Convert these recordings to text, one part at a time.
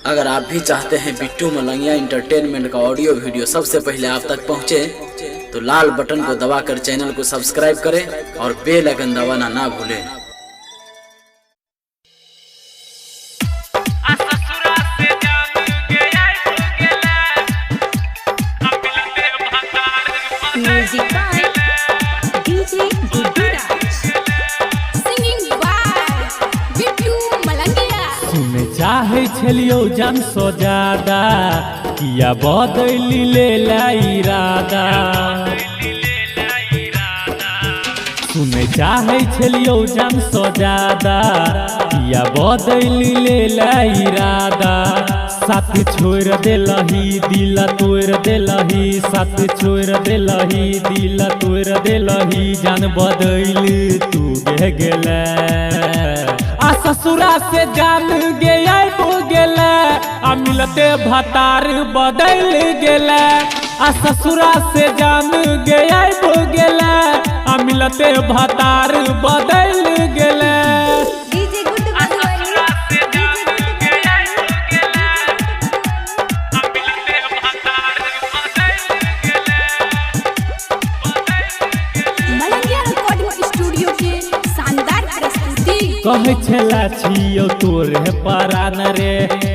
अगर आप भी चाहते हैं बिट्टू मलंगिया इंटरटेनमेंट का ऑडियो वीडियो सबसे पहले आप तक पहुंचे, तो लाल बटन को दबाकर चैनल को सब्सक्राइब करें और बेल आइकन दबाना ना भूलें। Music by DJ Gudiraj, singing by Bittu Malangia। सुने चाहे छलियो जन सो ज्यादा किया बदली ले इरादा। सुने चाहे छलियो जन सो ज्यादा किया बदली ले इरादा। साथ छोड़ देलही दिल तोड़ देलही, साथ छोड़ देलही दिल तोड़ देलही। जान बदल तू गेले आ ससुरा से जान गया गेले, आ मिलते भतार बदल गेले। आ ससुरा से जान गया गेले, आ मिलते भतार बदल गेले। कहे छला छियो तोरे परान रे,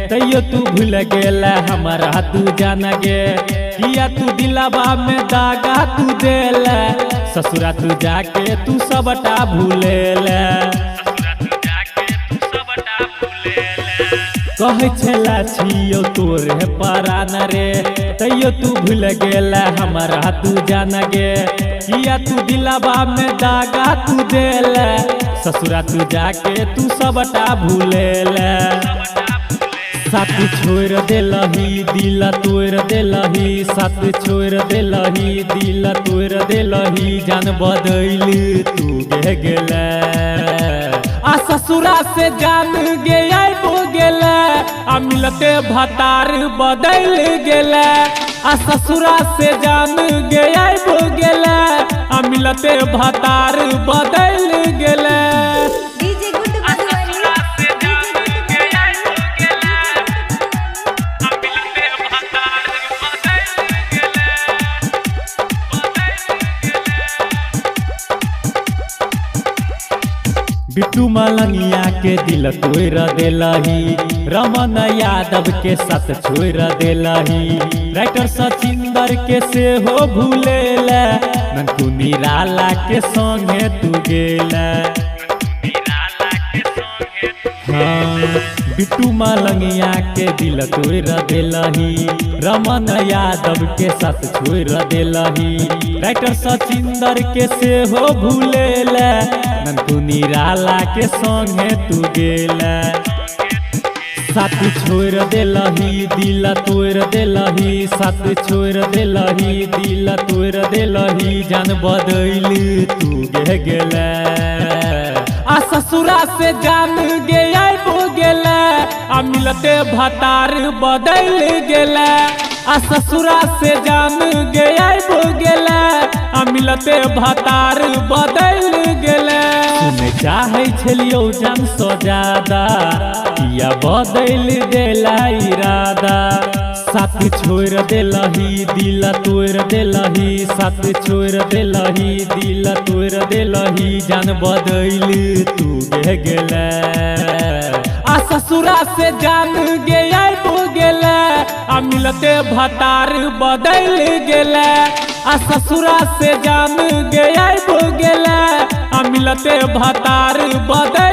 तैयो तू भूल गेला हमारा तू जान गे। किया तू दिलावा में दागा तू देला, ससुरा तू जाके तू सबटा भूलेला। कहे छला छियो तोरे परान रे, तैयो तू भूल गेला हमारा तू जान गे। किया तू दिलावा में दागा तू देला, ससुरा तू जाके तू सबटा भूलेला। साथ छोड़ देलही दिल तोड़ देलही, साथ छोड़ देलही दिल तोड़ देलही। जान बदल तू गेले आ ससुरा से जान गया गेले, आ मिलते भतार बदल गेले। आ ससुरा से जान गया गेले, आ मिलते भतार बदल गेले। बिट्टू मलंगिया के दिल तोड़ देलही, रमन यादव के साथ छोड़ देलही। राइटर सचिंदर के से हो भूलेला, नंदू निराला के संगे तू गेला। हाँ, बिट्टू मलंगिया के दिल तोड़ देलही, रमन यादव के साथ छोड़ देलही। राइटर सचिंदर के से हो भूलेला, नंदू निराला के संगे तू गेला। साथ छोड़ देलही दिल तोड़ देलही, साथ छोड़ देलही दिल तोड़ देलही। जान बदल तू गेले आ ससुरा से जान गया गेले, आ मिलते भतार बदल गेले। आ ससुरा से जान गया गेले, आ मिलते भतार बदल गेले। सुने चाहे छलियो जन सो ज्यादा किया बदल देला इरादा। साथ छोड़ देलही दिल तोड़ देलही, साथ छोड़ देलही दिल तोड़ देलही। जान बदल तू गेले आ ससुरा से जान गया गेले, आ मिलते भतार बदल गेले। आ ससुरा से जान गया गेले, आ मिलते भतार बदल